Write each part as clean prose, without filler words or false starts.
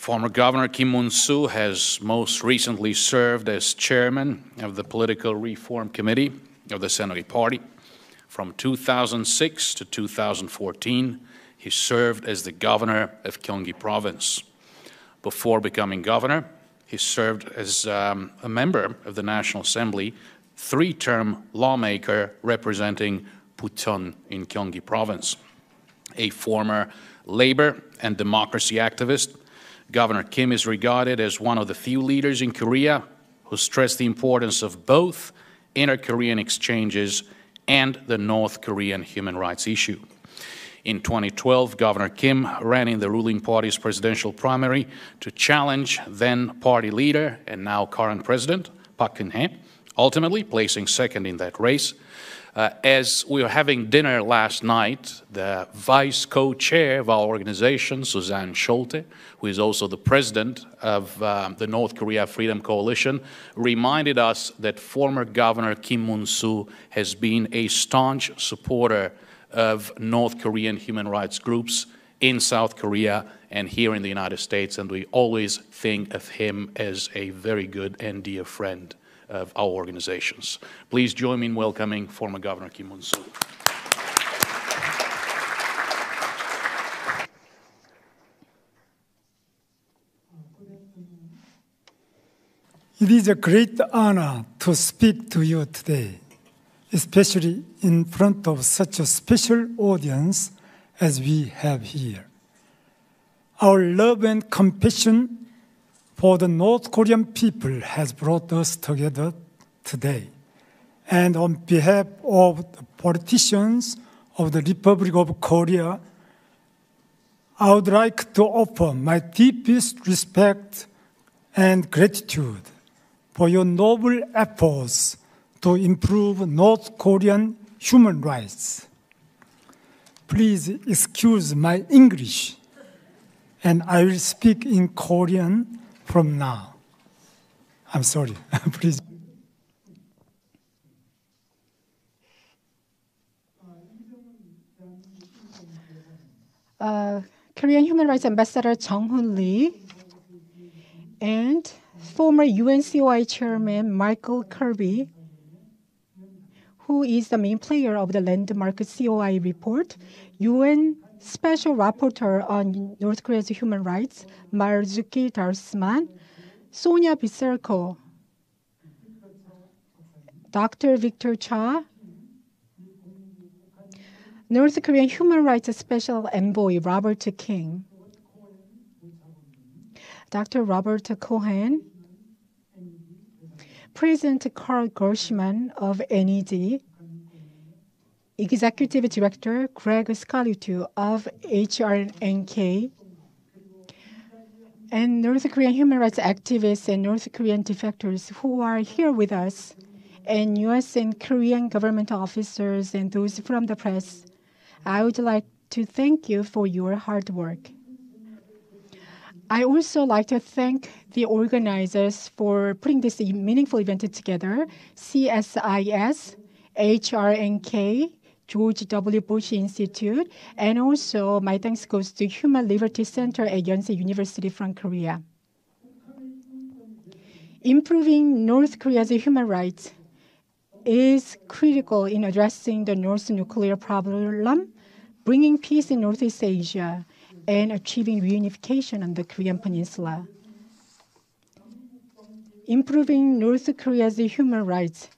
Former Governor Kim Munsu has most recently served as chairman of the Political Reform Committee of the Saenuri Party. From 2006 to 2014, he served as the governor of Gyeonggi Province. Before becoming governor, he served as a member of the National Assembly, three-term lawmaker representing Bucheon in Gyeonggi Province. A former labor and democracy activist, Governor Kim is regarded as one of the few leaders in Korea who stressed the importance of both inter-Korean exchanges and the North Korean human rights issue. In 2012, Governor Kim ran in the ruling party's presidential primary to challenge then-party leader and now current president, Park Geun-hye, ultimately placing second in that race. As we were having dinner last night, the vice co-chair of our organization, Suzanne Schulte, who is also the president of the North Korea Freedom Coalition, reminded us that former Governor Kim Munsu has been a staunch supporter of North Korean human rights groups in South Korea and here in the United States, and we always think of him as a very good and dear friend of our organizations. Please join me in welcoming former Governor Kim Munsu. It is a great honor to speak to you today, especially in front of such a special audience as we have here. Our love and compassion for the North Korean people has brought us together today. And on behalf of the politicians of the Republic of Korea, I would like to offer my deepest respect and gratitude for your noble efforts to improve North Korean human rights. Please excuse my English, and I will speak in Korean from now. I'm sorry, please. Korean Human Rights Ambassador Jung Hoon Lee and former UNCOI Chairman Michael Kirby, who is the main player of the landmark COI report, UN Special Rapporteur on North Korea's human rights, Marzuki Darusman, Sonia Biserko, Dr. Victor Cha, North Korean Human Rights Special Envoy Robert King, Dr. Robert Cohen, President Carl Gershman of NED, Executive Director Greg Scalitu of HRNK, and North Korean human rights activists and North Korean defectors who are here with us, and U.S. and Korean government officers and those from the press. I would like to thank you for your hard work. I also like to thank the organizers for putting this meaningful event together, CSIS, HRNK, GeorgeW.Bush Institute, and also my thanks goes to HumanLibertyCenter at Yonsei University from Korea. Improving North Korea's human rights is critical in addressing the North nuclear problem, bringing peace in Northeast Asia, and achieving reunification on the Korean Peninsula. Improving North Korea's human rights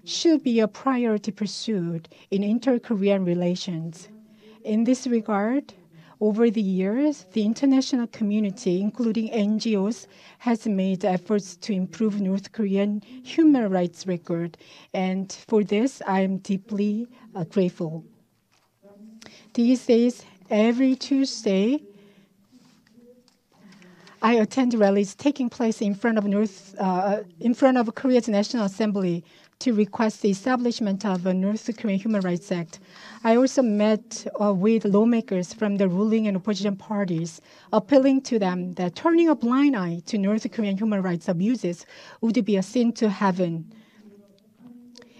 should be a priority pursuit in inter-Korean relations. In this regard, over the years, the international community, including NGOs, has made efforts to improve North Korean human rights record, and for this, I am deeply grateful. These days, every Tuesday, I attend rallies taking place in front of Korea's National Assembly to request the establishment of a North Korean Human Rights Act. I also met with lawmakers from the ruling and opposition parties, appealing to them that turning a blind eye to North Korean human rights abuses would be a sin to heaven.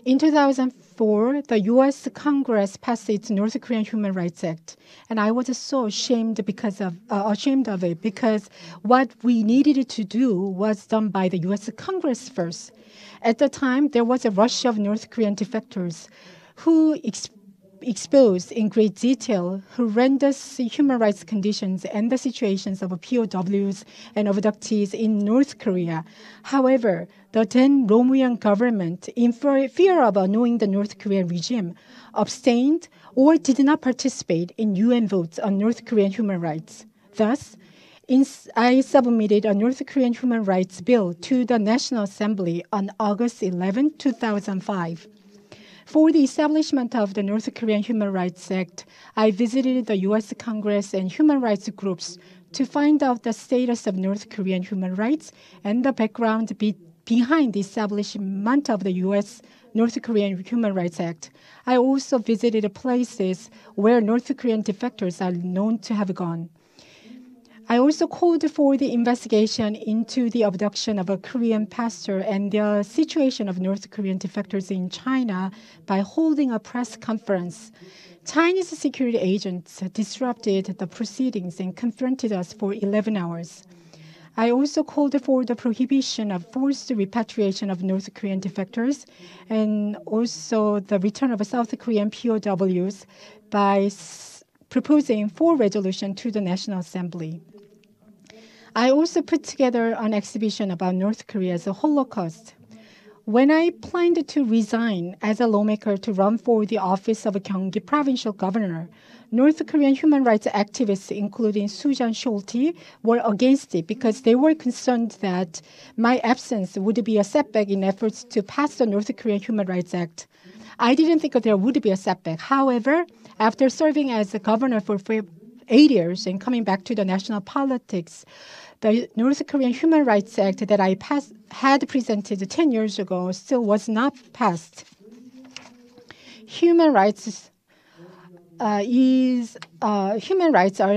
In 2004, the U.S. Congress passed its North Korean Human Rights Act, and I was so ashamed of it because what we needed to do was done by the U.S. Congress first. At the time, there was a rush of North Korean defectors who exposed in great detail horrendous human rights conditions and the situations of POWs and abductees in North Korea. However, the then Romuan government, in fear of annoying the North Korean regime, abstained or did not participate in UN votes on North Korean human rights. Thus, I submitted a North Korean human rights bill to the National Assembly on August 11, 2005. For the establishment of the North Korean Human Rights Act, I visited the U.S. Congress and human rights groups to find out the status of North Korean human rights and the background behind the establishment of the U.S. North Korean Human Rights Act. I also visited places where North Korean defectors are known to have gone. I also called for the investigation into the abduction of a Korean pastor and the situation of North Korean defectors in China by holding a press conference. Chinese security agents disrupted the proceedings and confronted us for 11 hours. I also called for the prohibition of forced repatriation of North Korean defectors and also the return of South Korean POWs by proposing 4 resolutions to the National Assembly. I also put together an exhibition about North Korea's Holocaust. When I planned to resign as a lawmaker to run for the office of a Gyeonggi provincial governor, North Korean human rights activists, including Sujan Schulte, were against it because they were concerned that my absence would be a setback in efforts to pass the North Korean Human Rights Act. I didn't think there would be a setback. However, after serving as a governor for 8 years and coming back to the national politics, the North Korean Human Rights Act that I had presented 10 years ago still was not passed. Human rights are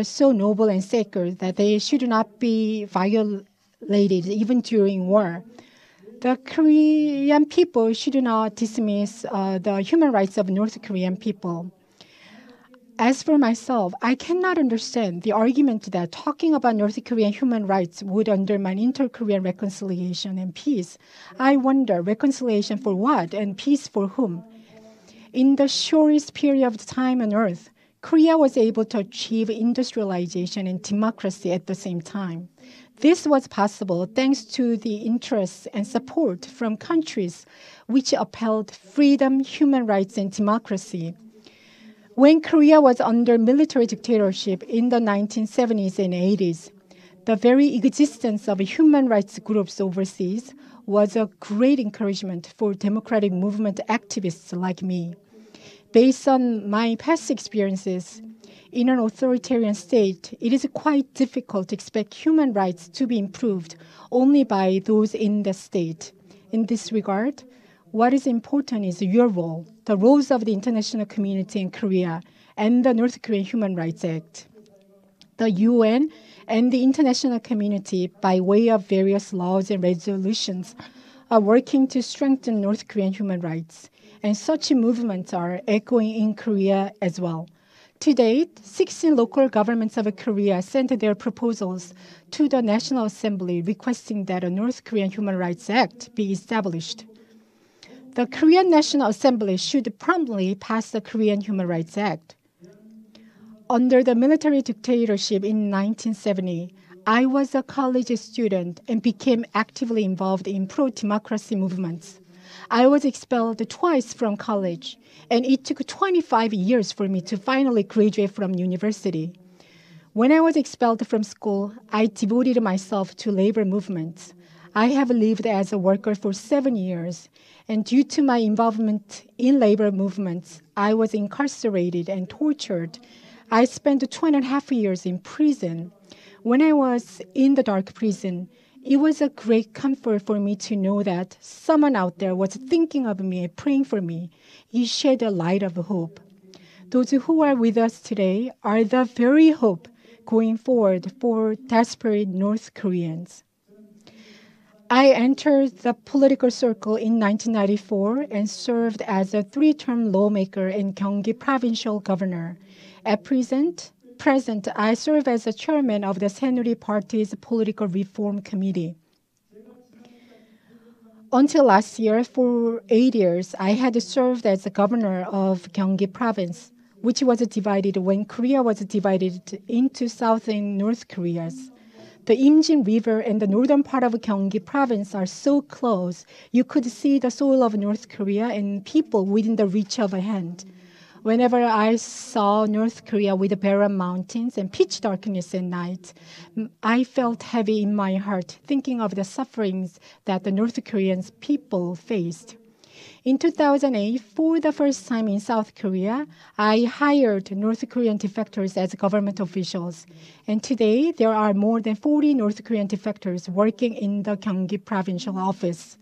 so noble and sacred that they should not be violated even during war. The Korean people should not dismiss the human rights of North Korean people. As for myself, I cannot understand the argument that talking about North Korean human rights would undermine inter-Korean reconciliation and peace. I wonder, reconciliation for what and peace for whom? In the shortest period of time on earth, Korea was able to achieve industrialization and democracy at the same time. This was possible thanks to the interest and support from countries which upheld freedom, human rights, and democracy. When Korea was under military dictatorship in the 1970s and 80s, the very existence of human rights groups overseas was a great encouragement for democratic movement activists like me. Based on my past experiences, in an authoritarian state, it is quite difficult to expect human rights to be improved only by those in the state. In this regard, what is important is your role, the roles of the international community in Korea, and the North Korean Human Rights Act. The UN and the international community, by way of various laws and resolutions, are working to strengthen North Korean human rights, and such movements are echoing in Korea as well. To date, 16 local governments of Korea sent their proposals to the National Assembly requesting that a North Korean Human Rights Act be established. The Korean National Assembly should promptly pass the Korean Human Rights Act. Under the military dictatorship in 1970, I was a college student and became actively involved in pro-democracy movements. I was expelled twice from college, and it took 25 years for me to finally graduate from university. When I was expelled from school, I devoted myself to labor movements. I have lived as a worker for 7 years, and due to my involvement in labor movements, I was incarcerated and tortured. I spent 2.5 years in prison. When I was in the dark prison, it was a great comfort for me to know that someone out there was thinking of me and praying for me. It shed a light of hope. Those who are with us today are the very hope going forward for desperate North Koreans. I entered the political circle in 1994 and served as a 3-term lawmaker and Gyeonggi provincial governor. At present, I serve as the chairman of the 새누리 Party's Political Reform Committee. Until last year, for 8 years, I had served as the governor of Gyeonggi province, which was divided when Korea was divided into South and North Koreas. The Imjin River and the northern part of Gyeonggi province are so close, you could see the soil of North Korea and people within the reach of a hand. Whenever I saw North Korea with the barren mountains and pitch darkness at night, I felt heavy in my heart, thinking of the sufferings that the North Korean people faced. In 2008, for the first time in South Korea, I hired North Korean defectors as government officials. And today, there are more than 40 North Korean defectors working in the Gyeonggi provincial office.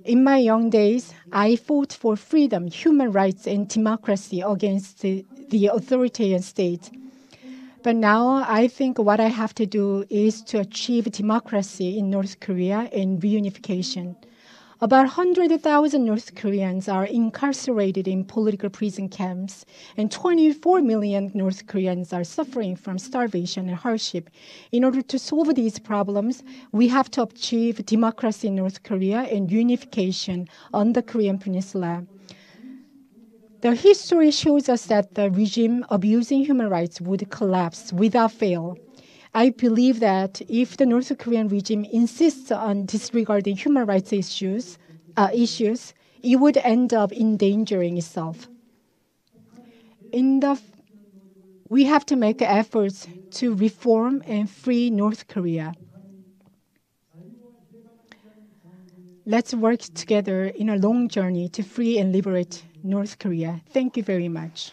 In my young days, I fought for freedom, human rights, and democracy against the authoritarian state. But now, I think what I have to do is to achieve democracy in North Korea and reunification. About 100,000 North Koreans are incarcerated in political prison camps, and 24 million North Koreans are suffering from starvation and hardship. In order to solve these problems, we have to achieve democracy in North Korea and unification on the Korean Peninsula. The history shows us that the regime abusing human rights would collapse without fail. I believe that if the North Korean regime insists on disregarding human rights issues, it would end up endangering itself. We have to make efforts to reform and free North Korea. Let's work together in a long journey to free and liberate North Korea. Thank you very much.